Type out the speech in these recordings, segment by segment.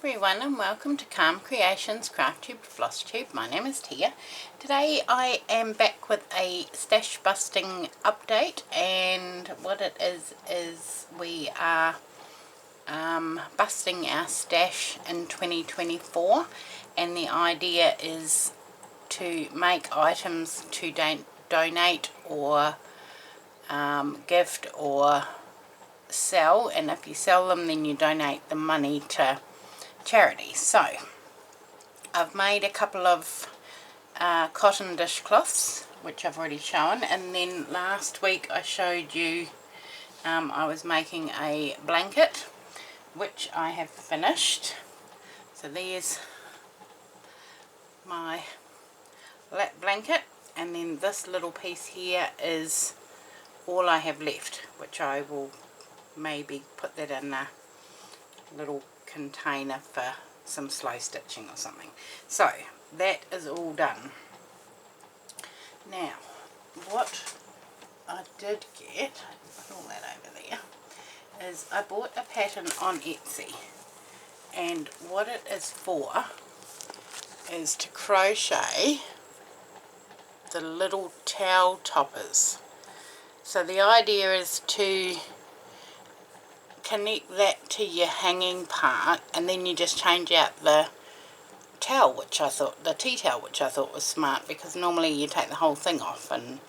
everyone, and welcome to Calm Creations Crafty Flosstube. My name is Tia. Today I am back with a stash busting update, and what it is we are busting our stash in 2024, and the idea is to make items to donate or gift or sell, and if you sell them then you donate the money to charity. So I've made a couple of cotton dishcloths which I've already shown, and then last week I showed you I was making a blanket which I have finished. So there's my lap blanket, and then this little piece here is all I have left, which I will maybe put that in a little container for some slow stitching or something. So that is all done. Now what I did get, put all that over there, is I bought a pattern on Etsy, and what it is for is to crochet the little towel toppers. So the idea is to connect that to your hanging part, and then you just change out the towel, which I thought, the tea towel, which I thought was smart, because normally you take the whole thing off, and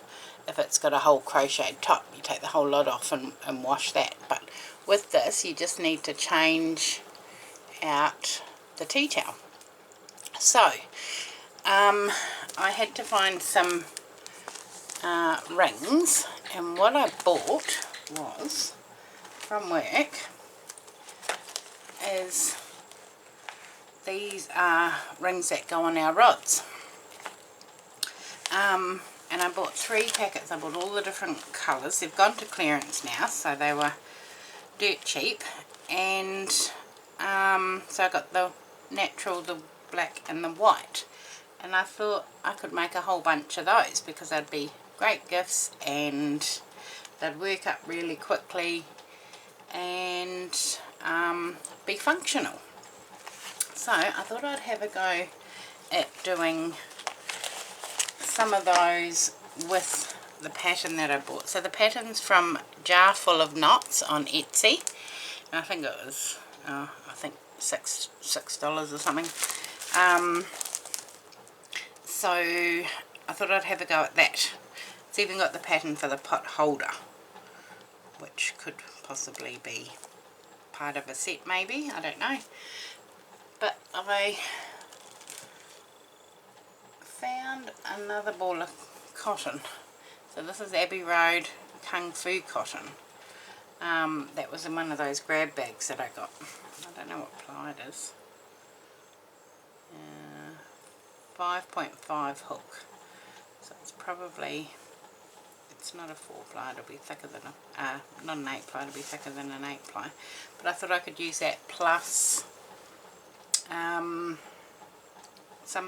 if it's got a whole crocheted top you take the whole lot off and wash that. But with this you just need to change out the tea towel. So I had to find some rings, and what I bought was from work is these are rings that go on our rods, and I bought 3 packets. I bought all the different colours. They've gone to clearance now, so they were dirt cheap, and so I got the natural, the black and the white, and I thought I could make a whole bunch of those because they'd be great gifts and they'd work up really quickly and be functional. So I thought I'd have a go at doing some of those with the pattern that I bought. So the pattern's from Jar Full of Knots on Etsy, and I think it was $6 or something. So I thought I'd have a go at that. It's even got the pattern for the pot holder, which could possibly be part of a set, maybe, I don't know. But I found another ball of cotton. So this is Abbey Road Kung Fu cotton. That was in one of those grab bags that I got. I don't know what ply it is. 5.5 hook. So it's probably, it's not a 4-ply, it'll be thicker than a, not an 8-ply, it'll be thicker than an 8-ply. But I thought I could use that plus some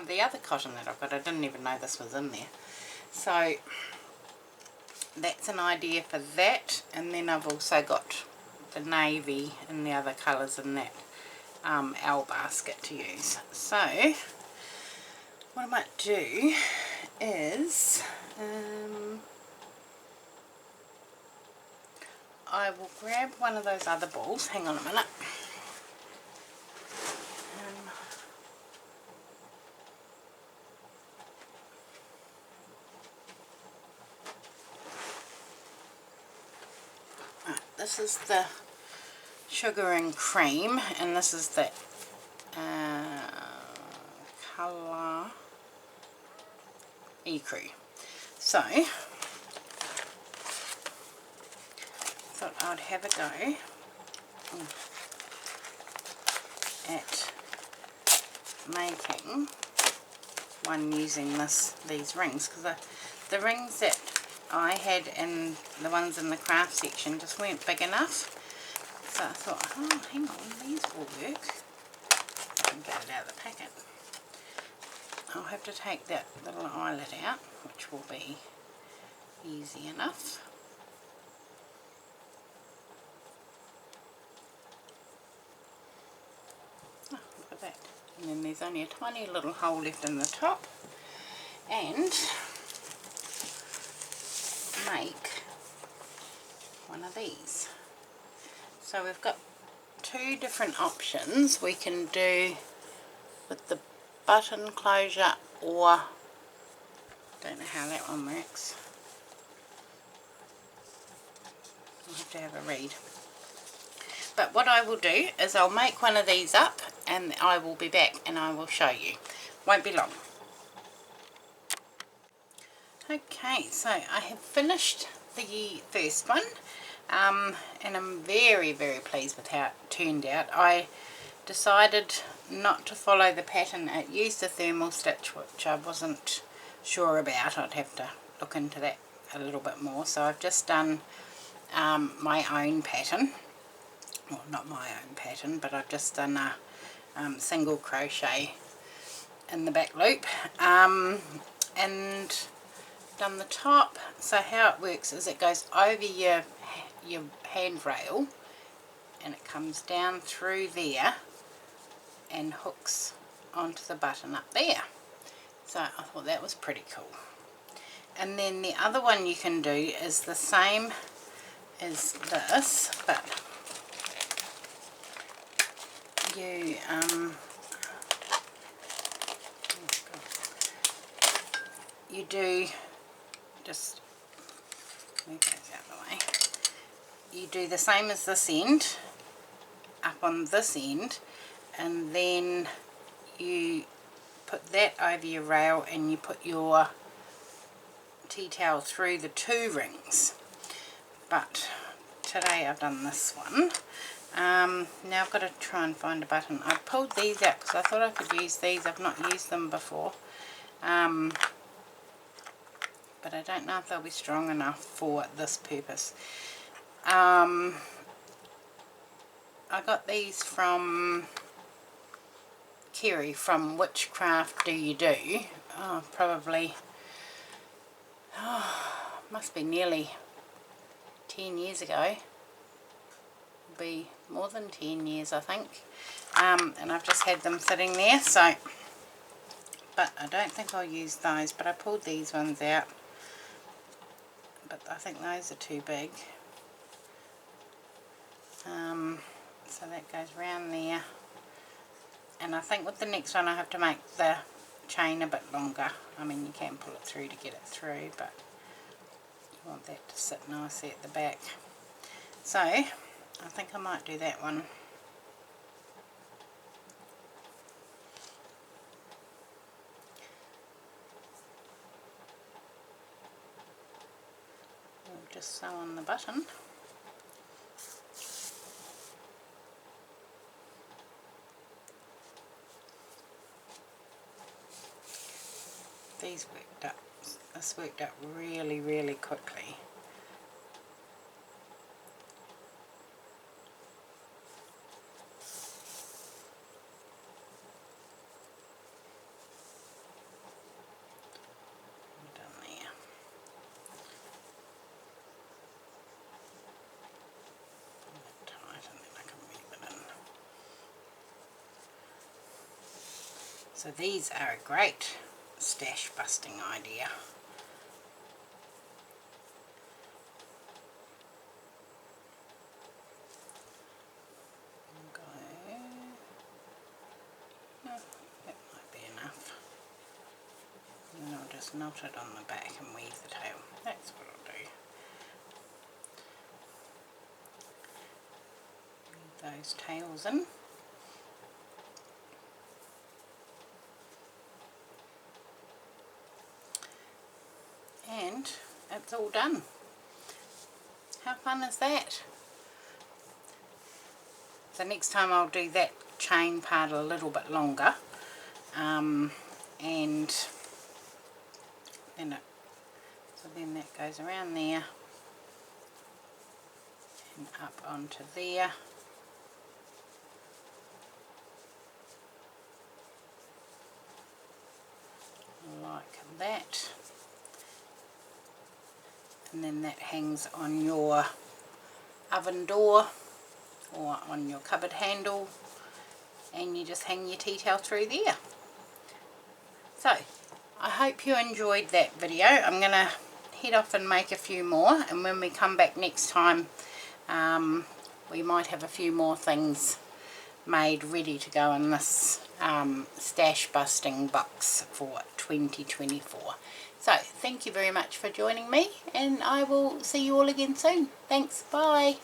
of the other cotton that I've got. I didn't even know this was in there. So that's an idea for that, and then I've also got the navy and the other colours in that L basket to use. So what I might do is I will grab one of those other balls. Hang on a minute. Right, this is the sugar and cream, and this is the colour ecru. So I thought I'd have a go at making one using these rings, because the rings that I had in the ones in the craft section just weren't big enough. So I thought, oh, hang on, these will work. I can get it out of the packet. I'll have to take that little eyelet out, which will be easy enough. and then there's only a tiny little hole left in the top, and make one of these. So we've got two different options. We can do with the button closure, or don't know how that one works. I'll have to have a read. But what I will do is I'll make one of these up and I will be back and I will show you. Won't be long. Okay, so I have finished the first one, and I'm very pleased with how it turned out. I decided not to follow the pattern. It used a thermal stitch, which I wasn't sure about. I'd have to look into that a little bit more. So I've just done my own pattern. Well, not my own pattern, but I've just done a single crochet in the back loop, and done the top. So how it works is it goes over your handrail and it comes down through there and hooks onto the button up there. So I thought that was pretty cool. And then the other one you can do is the same as this, but you do just move those out of the way. You do the same as this end, up on this end, and then you put that over your rail and you put your tea towel through the two rings. But today I've done this one. Now I've got to try and find a button. I pulled these out because I thought I could use these. I've not used them before. But I don't know if they'll be strong enough for this purpose. I got these from Kerry from Which Craft Do You Do? Oh, probably, must be nearly 10 years ago. Be more than 10 years, I think. And I've just had them sitting there, so, but I don't think I'll use those, but I pulled these ones out, but I think those are too big. So that goes round there, and I think with the next one I have to make the chain a bit longer. I mean, you can pull it through to get it through, but you want that to sit nicely at the back. So I think I might do that one. We'll just sew on the button. This worked up really quickly. Done there. Pull it tight and then I can weave it in. So these are a great stash busting idea. That might be enough. And then I'll just knot it on the back and weave the tail. That's what I'll do. Weave those tails in. And it's all done. How fun is that? So next time I'll do that chain part a little bit longer, and then that goes around there and up onto there. Like that. And then that hangs on your oven door or on your cupboard handle, and you just hang your tea towel through there. So I hope you enjoyed that video. I'm going to head off and make a few more, and when we come back next time we might have a few more things made ready to go in this stash busting box for 2024. So thank you very much for joining me, and I will see you all again soon. Thanks, bye.